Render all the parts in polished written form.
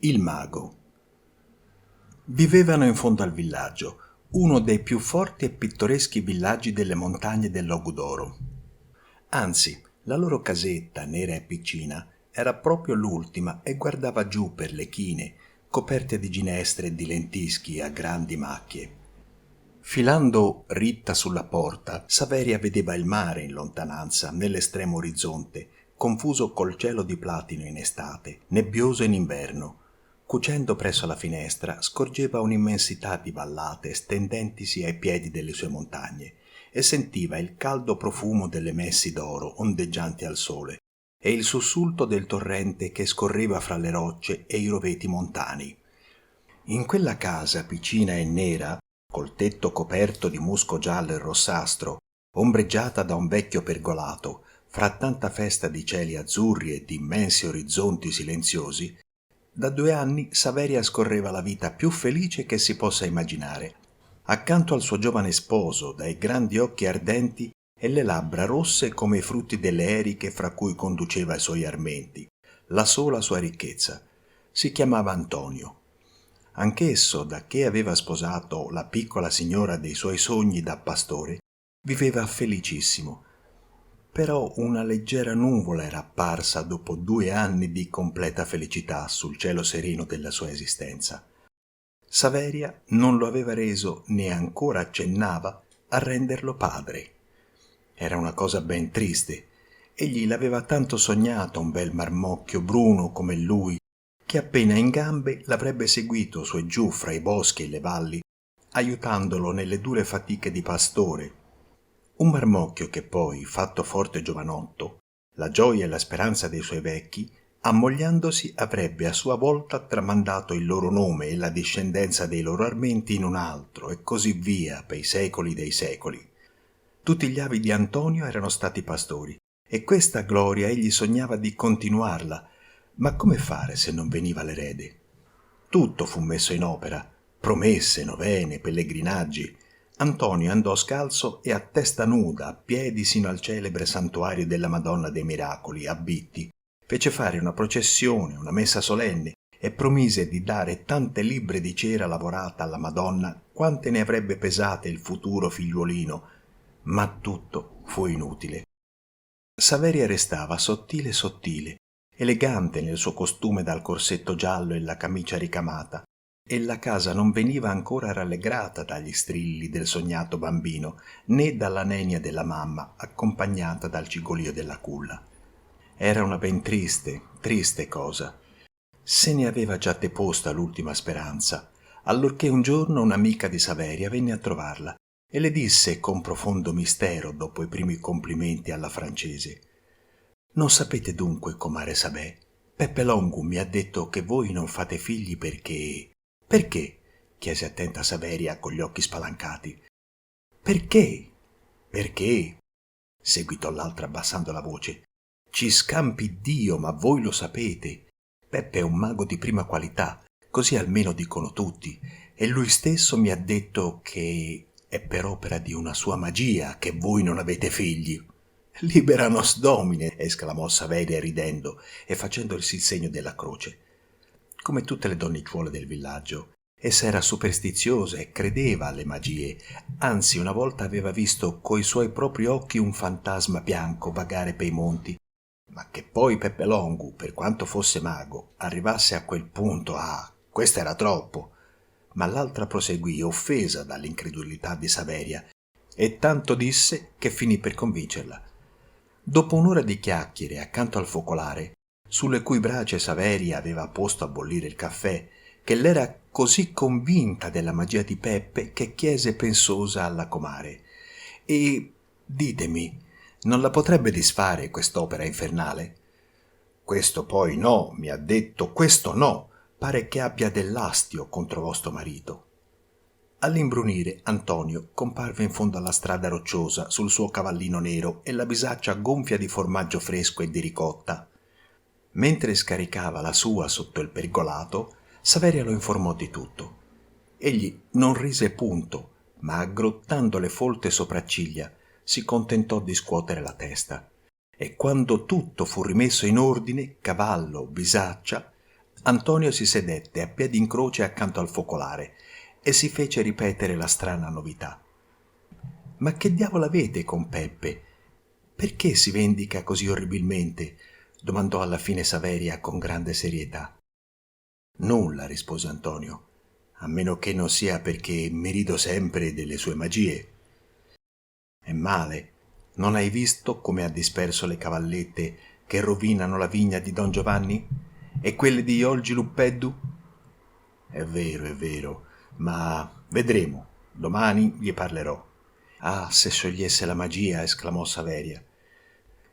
Il mago. Vivevano in fondo al villaggio, uno dei più forti e pittoreschi villaggi delle montagne del Logudoro. Anzi, la loro casetta, nera e piccina, era proprio l'ultima e guardava giù per le chine, coperte di ginestre e di lentischi a grandi macchie. Filando ritta sulla porta, Saveria vedeva il mare in lontananza, nell'estremo orizzonte, confuso col cielo di platino in estate, nebbioso in inverno. Cucendo presso la finestra, scorgeva un'immensità di vallate stendentisi ai piedi delle sue montagne e sentiva il caldo profumo delle messi d'oro ondeggianti al sole e il sussulto del torrente che scorreva fra le rocce e i roveti montani. In quella casa piccina e nera, col tetto coperto di musco giallo e rossastro, ombreggiata da un vecchio pergolato, fra tanta festa di cieli azzurri e di immensi orizzonti silenziosi, da 2 anni Saveria scorreva la vita più felice che si possa immaginare, accanto al suo giovane sposo, dai grandi occhi ardenti e le labbra rosse come i frutti delle eriche fra cui conduceva i suoi armenti, la sola sua ricchezza. Si chiamava Antonio. Anch'esso, da che aveva sposato la piccola signora dei suoi sogni da pastore, viveva felicissimo. Però una leggera nuvola era apparsa dopo 2 anni di completa felicità sul cielo sereno della sua esistenza. Saveria non lo aveva reso, né ancora accennava, a renderlo padre. Era una cosa ben triste. Egli l'aveva tanto sognato un bel marmocchio bruno come lui, che appena in gambe l'avrebbe seguito su e giù fra i boschi e le valli, aiutandolo nelle dure fatiche di pastore. Un marmocchio che poi, fatto forte e giovanotto, la gioia e la speranza dei suoi vecchi, ammogliandosi avrebbe a sua volta tramandato il loro nome e la discendenza dei loro armenti in un altro, e così via per i secoli dei secoli. Tutti gli avi di Antonio erano stati pastori, e questa gloria egli sognava di continuarla, ma come fare se non veniva l'erede? Tutto fu messo in opera, promesse, novene, pellegrinaggi. Antonio andò scalzo e a testa nuda, a piedi sino al celebre santuario della Madonna dei Miracoli, a Bitti. Fece fare una processione, una messa solenne e promise di dare tante libbre di cera lavorata alla Madonna quante ne avrebbe pesate il futuro figliuolino, ma tutto fu inutile. Saveria restava sottile sottile, elegante nel suo costume dal corsetto giallo e la camicia ricamata, e la casa non veniva ancora rallegrata dagli strilli del sognato bambino, né dalla nenia della mamma accompagnata dal cigolio della culla. Era una ben triste, triste cosa. Se ne aveva già deposta l'ultima speranza, allorché un giorno un'amica di Saveria venne a trovarla e le disse con profondo mistero, dopo i primi complimenti alla francese: «Non sapete dunque, comare Sabè, Peppe Longo mi ha detto che voi non fate figli perché...» «Perché?» chiese attenta Saveria con gli occhi spalancati. «Perché?» «Perché?» seguitò l'altra abbassando la voce. «Ci scampi Dio, ma voi lo sapete. Peppe è un mago di prima qualità, così almeno dicono tutti, e lui stesso mi ha detto che è per opera di una sua magia che voi non avete figli». «Libera nos Domine!» esclamò Saveria ridendo e facendosi il segno della croce. Come tutte le donnicciuole del villaggio, essa era superstiziosa e credeva alle magie, anzi una volta aveva visto coi suoi propri occhi un fantasma bianco vagare pei monti, ma che poi Peppe Longo, per quanto fosse mago, arrivasse a quel punto, questo era troppo. Ma l'altra proseguì, offesa dall'incredulità di Saveria, e tanto disse che finì per convincerla. Dopo un'ora di chiacchiere accanto al focolare, sulle cui brace Saveria aveva posto a bollire il caffè, che l'era così convinta della magia di Peppe che chiese pensosa alla comare: «E ditemi, non la potrebbe disfare quest'opera infernale?» «Questo poi no», mi ha detto, «questo no, pare che abbia dell'astio contro vostro marito». All'imbrunire Antonio comparve in fondo alla strada rocciosa sul suo cavallino nero e la bisaccia gonfia di formaggio fresco e di ricotta. Mentre scaricava la sua sotto il pergolato, Saveria lo informò di tutto. Egli non rise punto, ma aggrottando le folte sopracciglia si contentò di scuotere la testa. E quando tutto fu rimesso in ordine, cavallo, bisaccia, Antonio si sedette a piedi in croce accanto al focolare e si fece ripetere la strana novità. «Ma che diavolo avete con Peppe? Perché si vendica così orribilmente?» domandò alla fine Saveria con grande serietà. «Nulla», rispose Antonio, «a meno che non sia perché mi rido sempre delle sue magie». «È male. Non hai visto come ha disperso le cavallette che rovinano la vigna di Don Giovanni? E quelle di Olgi Luppeddu?» È vero, ma vedremo. Domani gli parlerò». «Ah, se sciogliesse la magia!» esclamò Saveria.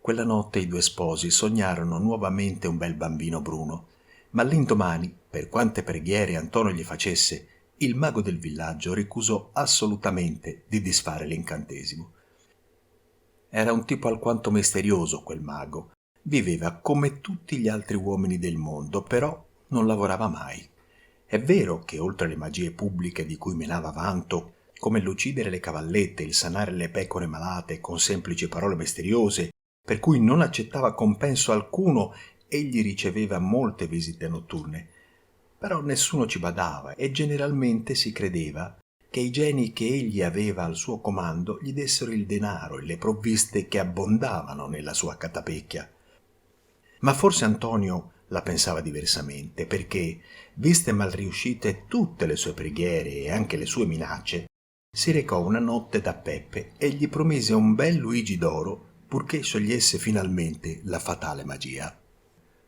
Quella notte i due sposi sognarono nuovamente un bel bambino bruno, ma l'indomani, per quante preghiere Antonio gli facesse, il mago del villaggio ricusò assolutamente di disfare l'incantesimo. Era un tipo alquanto misterioso quel mago. Viveva come tutti gli altri uomini del mondo, però non lavorava mai. È vero che oltre le magie pubbliche di cui menava vanto, come l'uccidere le cavallette, il sanare le pecore malate con semplici parole misteriose, per cui non accettava compenso alcuno, egli riceveva molte visite notturne. Però nessuno ci badava e generalmente si credeva che i geni che egli aveva al suo comando gli dessero il denaro e le provviste che abbondavano nella sua catapecchia. Ma forse Antonio la pensava diversamente, perché, viste mal riuscite tutte le sue preghiere e anche le sue minacce, si recò una notte da Peppe e gli promise un bel Luigi d'oro purché sciogliesse finalmente la fatale magia.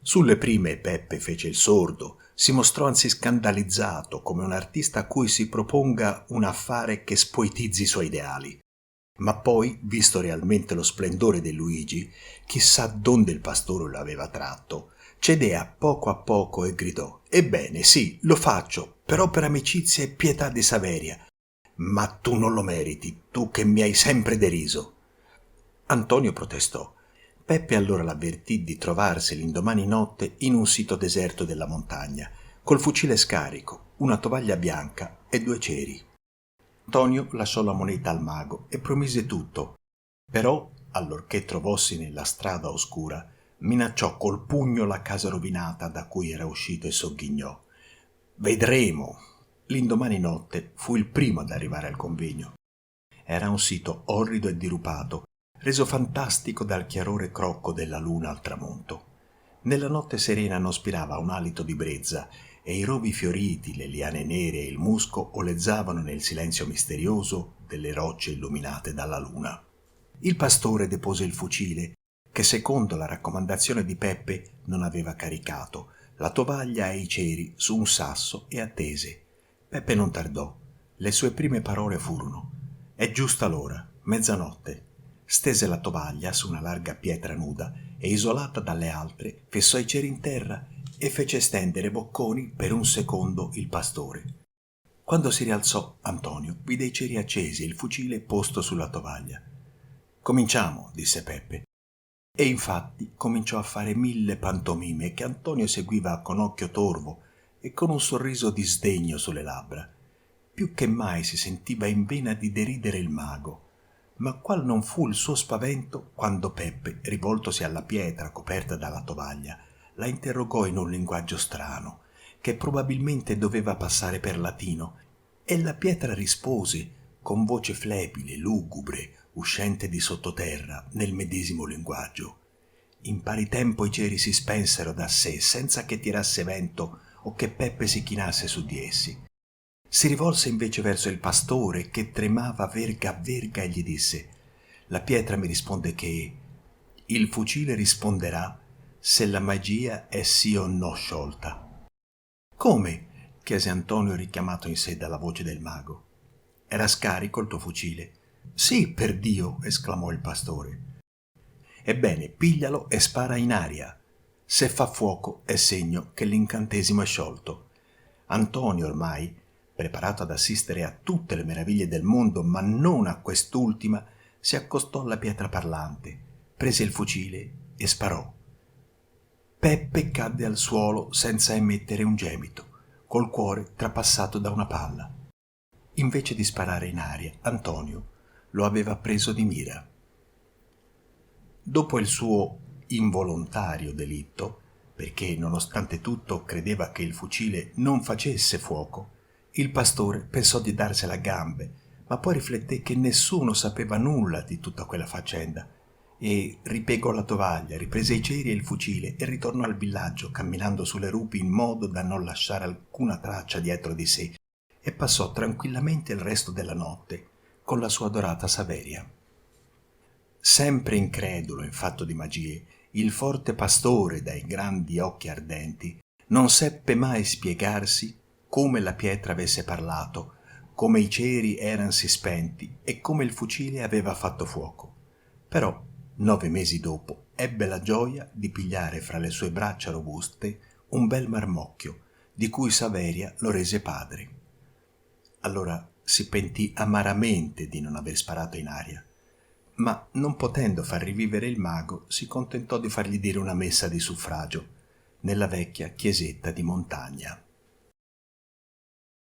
Sulle prime Peppe fece il sordo, si mostrò anzi scandalizzato come un artista a cui si proponga un affare che spoetizzi i suoi ideali. Ma poi, visto realmente lo splendore di Luigi, chissà donde il pastore lo aveva tratto, cedé a poco e gridò: «Ebbene, sì, lo faccio, però per amicizia e pietà di Saveria. Ma tu non lo meriti, tu che mi hai sempre deriso». Antonio protestò. Peppe allora l'avvertì di trovarsi l'indomani notte in un sito deserto della montagna, col fucile scarico, una tovaglia bianca e 2 ceri. Antonio lasciò la moneta al mago e promise tutto, però, allorché trovossi nella strada oscura, minacciò col pugno la casa rovinata da cui era uscito e sogghignò: «Vedremo!» L'indomani notte fu il primo ad arrivare al convegno. Era un sito orrido e dirupato, reso fantastico dal chiarore crocco della luna al tramonto. Nella notte serena non spirava un alito di brezza e i rovi fioriti, le liane nere e il musco olezzavano nel silenzio misterioso delle rocce illuminate dalla luna. Il pastore depose il fucile, che secondo la raccomandazione di Peppe non aveva caricato, la tovaglia e i ceri su un sasso e attese. Peppe non tardò. Le sue prime parole furono: «È giusta l'ora, mezzanotte». Stese la tovaglia su una larga pietra nuda e, isolata dalle altre, fissò i ceri in terra e fece stendere bocconi per un secondo il pastore. Quando si rialzò, Antonio vide i ceri accesi e il fucile posto sulla tovaglia. «Cominciamo», disse Peppe. E infatti cominciò a fare 1000 pantomime che Antonio seguiva con occhio torvo e con un sorriso di sdegno sulle labbra. Più che mai si sentiva in vena di deridere il mago. Ma qual non fu il suo spavento quando Peppe, rivoltosi alla pietra coperta dalla tovaglia, la interrogò in un linguaggio strano, che probabilmente doveva passare per latino, e la pietra rispose, con voce flebile, lugubre, uscente di sottoterra, nel medesimo linguaggio. In pari tempo i ceri si spensero da sé, senza che tirasse vento o che Peppe si chinasse su di essi. Si rivolse invece verso il pastore, che tremava verga a verga, e gli disse: «La pietra mi risponde che il fucile risponderà se la magia è sì o no sciolta». «Come?» chiese Antonio, richiamato in sé dalla voce del mago. «Era scarico il tuo fucile?» «Sì, per Dio!» esclamò il pastore. «Ebbene, piglialo e spara in aria. Se fa fuoco è segno che l'incantesimo è sciolto». Antonio ormai, preparato ad assistere a tutte le meraviglie del mondo, ma non a quest'ultima, si accostò alla pietra parlante, prese il fucile e sparò. Peppe cadde al suolo senza emettere un gemito, col cuore trapassato da una palla. Invece di sparare in aria, Antonio lo aveva preso di mira. Dopo il suo involontario delitto, perché nonostante tutto credeva che il fucile non facesse fuoco, il pastore pensò di darsela a gambe, ma poi rifletté che nessuno sapeva nulla di tutta quella faccenda e ripiegò la tovaglia, riprese i ceri e il fucile e ritornò al villaggio camminando sulle rupi in modo da non lasciare alcuna traccia dietro di sé, e passò tranquillamente il resto della notte con la sua adorata Saveria. Sempre incredulo in fatto di magie, il forte pastore dai grandi occhi ardenti non seppe mai spiegarsi come la pietra avesse parlato, come i ceri eransi spenti e come il fucile aveva fatto fuoco. Però 9 mesi dopo ebbe la gioia di pigliare fra le sue braccia robuste un bel marmocchio, di cui Saveria lo rese padre. Allora si pentì amaramente di non aver sparato in aria, ma non potendo far rivivere il mago si contentò di fargli dire una messa di suffragio nella vecchia chiesetta di montagna.